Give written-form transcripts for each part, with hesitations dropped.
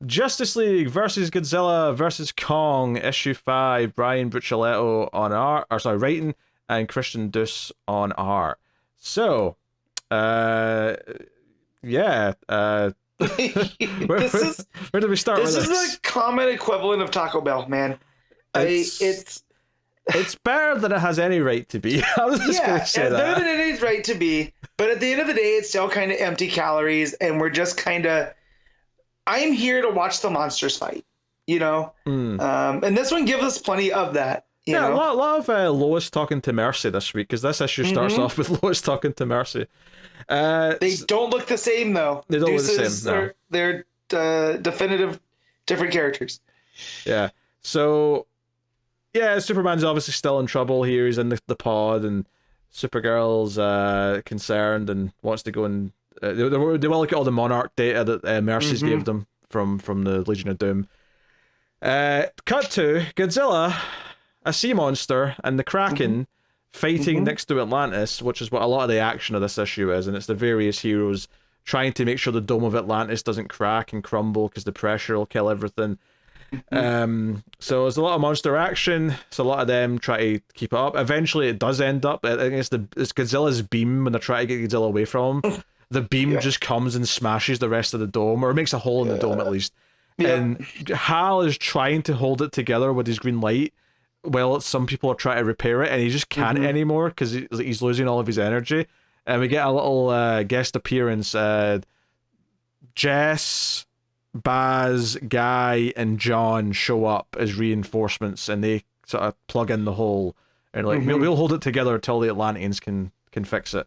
Justice League versus Godzilla versus Kong, issue 5, Brian Buccellato on art, or sorry, writing, and Christian Duce on art. So, yeah, where, This is where do we start with this this? is the common equivalent of Taco Bell, man. It's It's better than it has any right to be. I was just going to say it's that. better than it is right to be, but at the end of the day, it's still kind of empty calories, and we're just kind of. I'm here to watch the monsters fight, you know, and this one gives us plenty of that. You know? A lot of Lois talking to Mercy this week, because this issue starts off with Lois talking to Mercy. They don't look the same though. They don't look the same. No. They're definitive different characters. Yeah. So, yeah, Superman's obviously still in trouble here. He's in the pod, and Supergirl's concerned and wants to go and they will look at all the Monarch data that Mercy's gave them from the Legion of Doom. Cut to Godzilla, a sea monster, and the Kraken fighting next to Atlantis, which is what a lot of the action of this issue is, and it's the various heroes trying to make sure the dome of Atlantis doesn't crack and crumble because the pressure will kill everything. So there's a lot of monster action. So a lot of them try to keep it up. Eventually it does end up, I think it's Godzilla's beam when they're trying to get Godzilla away from him. The beam just comes and smashes the rest of the dome, or makes a hole in the dome at least. And Hal is trying to hold it together with his green light while some people are trying to repair it, and he just can't anymore because he's losing all of his energy. And we get a little guest appearance. Jess, Baz, Guy, and John show up as reinforcements, and they sort of plug in the hole, and like we'll hold it together until the Atlanteans can fix it.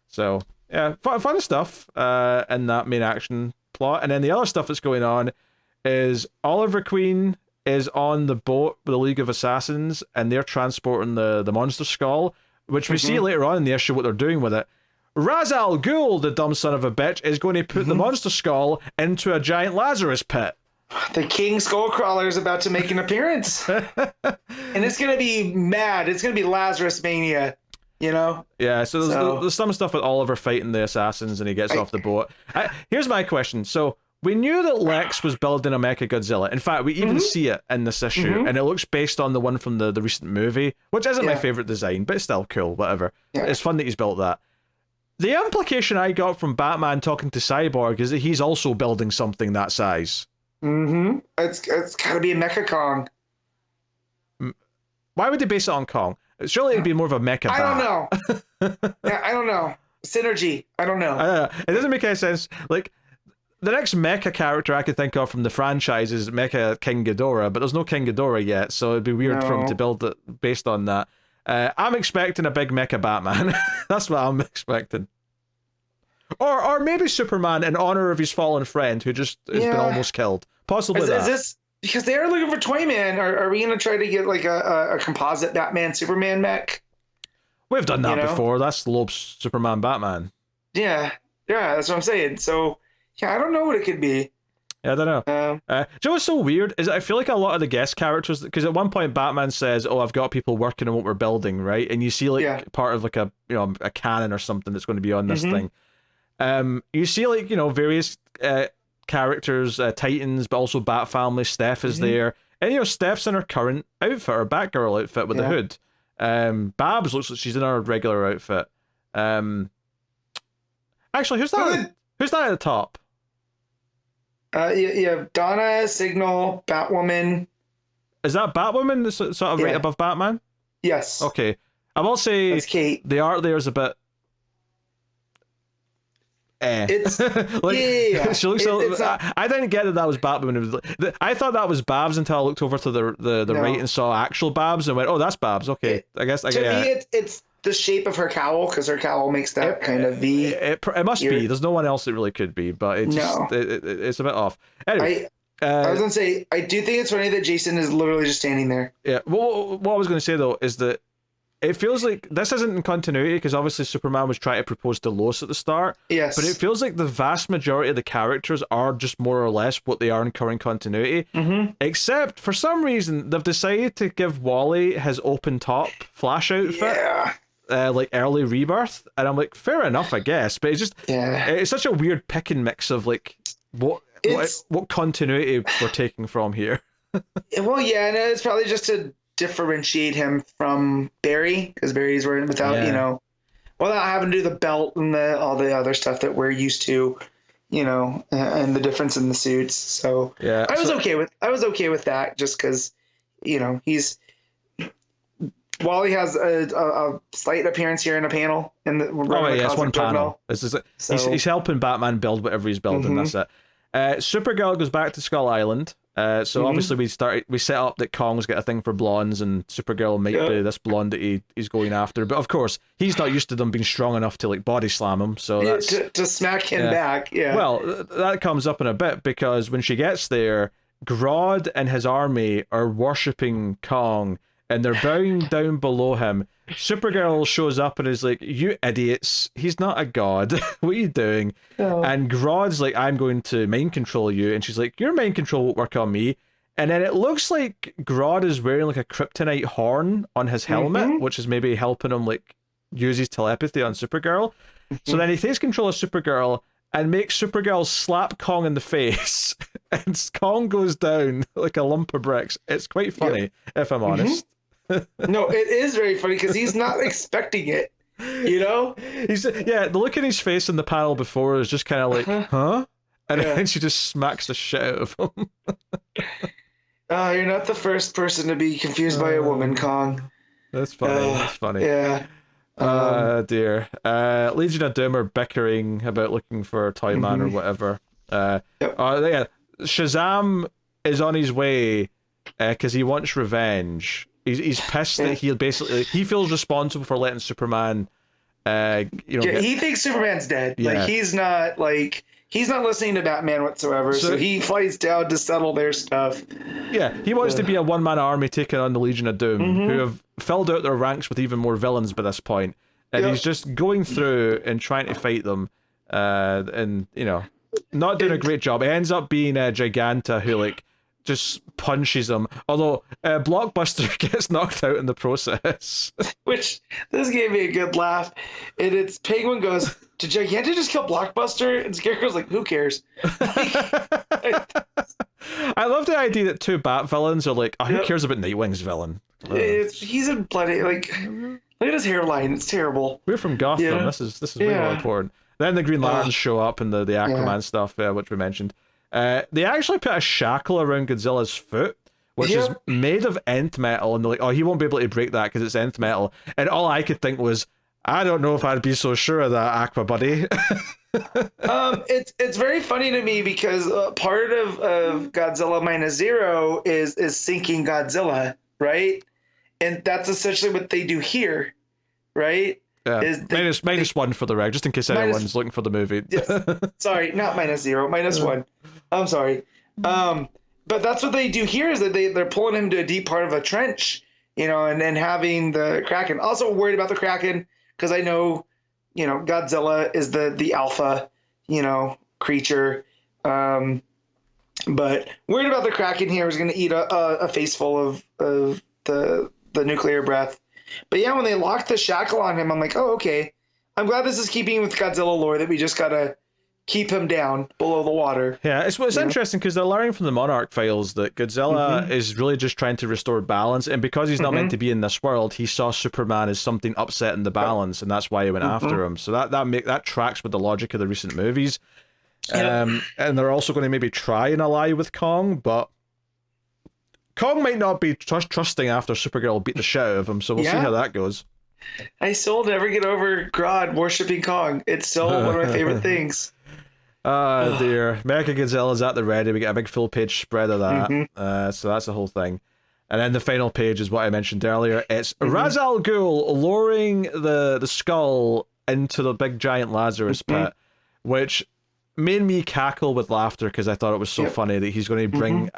So yeah, fun stuff in that main action plot. And then the other stuff that's going on is Oliver Queen is on the boat with the League of Assassins, and they're transporting the monster skull, which we see later on in the issue what they're doing with it. Ra's al Ghul, the dumb son of a bitch, is going to put the monster skull into a giant Lazarus pit. The King Skullcrawler is about to make an appearance. And it's going to be mad. It's going to be Lazarus Mania, you know? Yeah, so there's some stuff with Oliver fighting the assassins and he gets off the boat. Here's my question. So, we knew that Lex was building a Mecha Godzilla. In fact, we even see it in this issue, and it looks based on the one from the recent movie, which isn't my favourite design, but it's still cool, whatever. Yeah. It's fun that he's built that. The implication I got from Batman talking to Cyborg is that he's also building something that size. It's got to be a Mecha Kong. Why would they base it on Kong? Surely it'd be more of a Mecha Bat. I don't know. I don't know. Synergy. I don't know. It doesn't make any sense. Like, the next Mecha character I could think of from the franchise is Mecha King Ghidorah, but there's no King Ghidorah yet, so it'd be weird for him to build it based on that. I'm expecting a big Mecha Batman. That's what I'm expecting. Or maybe Superman in honor of his fallen friend who just has been almost killed. Possibly that. Is this because they are looking for Toyman? Are we going to try to get like a composite Batman Superman mech? We've done that before. That's Loeb's Superman Batman. Yeah, that's what I'm saying. So yeah, I don't know what it could be. Yeah, I don't know. Do you know what's so weird is I feel like a lot of the guest characters, because at one point Batman says, "Oh, I've got people working on what we're building," right? And you see like part of like a cannon or something that's going to be on this thing. You see like various characters, Titans, but also Bat Family. Steph is there, and Steph's in her current outfit, her Batgirl outfit with the hood. Babs looks like she's in her regular outfit. Actually, who's that? Who's that at the top? You have Donna, Signal, Batwoman. Is that Batwoman that's sort of right above Batman? Yes. Okay. I will say that's Kate. The art there is a bit It's like she looks I didn't get that was Batwoman. I thought that was Babs until I looked over to the right and saw actual Babs and went, "Oh, that's Babs." Okay. To me it's the shape of her cowl, because her cowl makes that kind of V. It must be. There's no one else it really could be, but it's a bit off. Anyway, I was gonna say, I do think it's funny that Jason is literally just standing there. Yeah. What I was gonna say though is that it feels like this isn't in continuity, because obviously Superman was trying to propose to Lois at the start. Yes. But it feels like the vast majority of the characters are just more or less what they are in current continuity. Except for some reason they've decided to give Wally his open top Flash outfit. Yeah. Like early Rebirth, and I'm like, fair enough, I guess, but it's just it's such a weird pick and mix of like what It's what continuity we're taking from here. well, yeah, and it's probably just to differentiate him from Barry, because Barry's wearing without, without having to do the belt and all the other stuff that we're used to, and the difference in the suits. So yeah, I was okay with that, just because, he's Wally has a slight appearance here in a panel in the it's one panel. He's helping Batman build whatever he's building. That's it. Supergirl goes back to Skull Island. So obviously we set up that Kong's got a thing for blondes, and Supergirl might be this blonde that he's going after. But of course, he's not used to them being strong enough to like body slam him. So that's to smack him back. Yeah. Well, that comes up in a bit, because when she gets there, Grodd and his army are worshipping Kong, and they're bowing down below him. Supergirl shows up and is like, "You idiots, he's not a god. What are you doing?" Oh. And Grodd's like, "I'm going to mind control you." And she's like, "Your mind control won't work on me." And then it looks like Grodd is wearing like a kryptonite horn on his helmet, which is maybe helping him like use his telepathy on Supergirl. So then he takes control of Supergirl and makes Supergirl slap Kong in the face. And Kong goes down like a lump of bricks. It's quite funny, if I'm honest. No, it is very funny because he's not expecting it. He's the look in his face in the panel before is just kind of like, huh? And then she just smacks the shit out of him. You're not the first person to be confused by a woman, Kong. That's funny. That's funny. Yeah. Dear. Legion of Doom are bickering about looking for Toyman or whatever. Shazam is on his way because he wants revenge. He's pissed that he feels responsible for letting Superman he thinks Superman's dead. Yeah. He's not listening to Batman whatsoever, so he flies down to settle their stuff. Yeah, he wants to be a one-man army taking on the Legion of Doom, who have filled out their ranks with even more villains by this point. And he's just going through and trying to fight them, and not doing a great job. It ends up being Giganta who like just punches him. Although Blockbuster gets knocked out in the process. Which this gave me a good laugh. And it's Penguin goes, "Did Giganta just kill Blockbuster?" And Scarecrow's like, "Who cares?" I love the idea that two Bat villains are like, who cares about Nightwing's villain? He's in plenty. Like, look at his hairline. It's terrible. We're from Gotham. Yeah. This is way more important. Then the Green Lanterns show up and the Aquaman stuff, which we mentioned. They actually put a shackle around Godzilla's foot, which is made of nth metal, and they're like, "Oh, he won't be able to break that because it's nth metal." And all I could think was, I don't know if I'd be so sure of that, Aqua buddy. It's very funny to me because part of Godzilla Minus Zero is sinking Godzilla, right? And that's essentially what they do here, right? Yeah. Minus one for the reg, just in case anyone's looking for the movie. Yes. Sorry, not minus zero, minus one. I'm sorry. But that's what they do here is that they're pulling him to a deep part of a trench, and then having the Kraken. Also worried about the Kraken because I know, Godzilla is the alpha, creature. But worried about the Kraken here is going to eat a face full of the nuclear breath. But yeah, when they locked the shackle on him, I'm like, oh, okay. I'm glad this is keeping with Godzilla lore that we just gotta keep him down below the water. Yeah, it's interesting because they're learning from the Monarch files that Godzilla is really just trying to restore balance, and because he's not meant to be in this world, he saw Superman as something upsetting the balance, and that's why he went after him. So that tracks with the logic of the recent movies. And they're also going to maybe try and ally with Kong, but Kong might not be trusting after Supergirl beat the shit out of him, so we'll see how that goes. I still never get over Grodd worshipping Kong. It's still one of my favorite things. Oh dear. Mecha Godzilla's at the ready. We get a big full page spread of that. So that's the whole thing. And then the final page is what I mentioned earlier. It's Ra's al Ghul lowering the skull into the big giant Lazarus pit, which made me cackle with laughter because I thought it was so funny that he's going to bring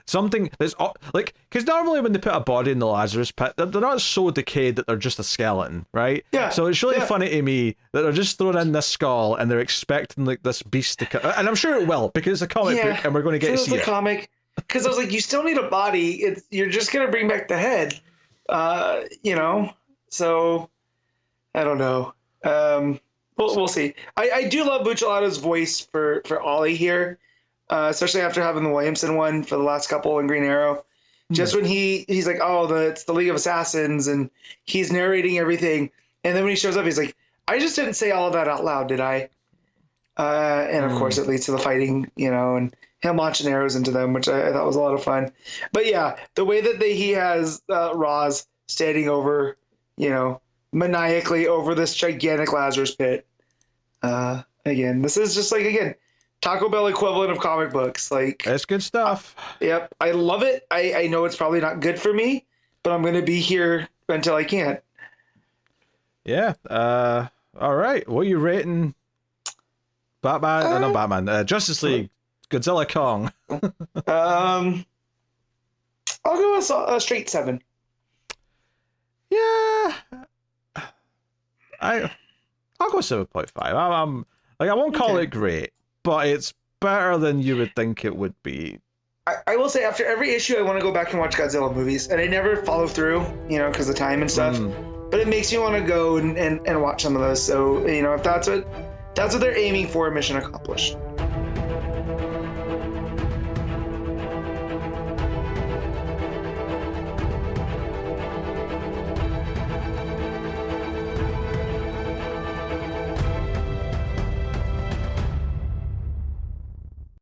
something that's like, because normally when they put a body in the Lazarus pit, they're not so decayed that they're just a skeleton, right? Yeah. So it's really funny to me that they're just throwing in this skull and they're expecting like this beast to come, and I'm sure it will because it's a comic book and we're going to get to see it. Comic, because I was like, you still need a body. You're just going to bring back the head, So I don't know. We'll see. I do love Bucciolato's voice for Ollie here. especially after having the Williamson one for the last couple in Green Arrow. Just when he's like, oh, it's the League of Assassins, and he's narrating everything, and then when he shows up, he's like, I just didn't say all of that out loud, did I? And of course, it leads to the fighting, and him launching arrows into them, which I thought was a lot of fun. But yeah, the way that he has Roz standing over, maniacally over this gigantic Lazarus pit. Again, this is just like, Taco Bell equivalent of comic books. Like, it's good stuff. Yep, I love it. I know it's probably not good for me, but I'm gonna be here until I can't. Yeah. All right. What are you rating? Batman? Not Batman. Justice League. Godzilla Kong. I'll go with a straight 7. Yeah. I'll go 7.5. I'm like, I won't call it great, but it's better than you would think it would be. I will say, after every issue, I want to go back and watch Godzilla movies, and I never follow through, because of time and stuff. But it makes me want to go and watch some of those. So, if that's what they're aiming for, mission accomplished.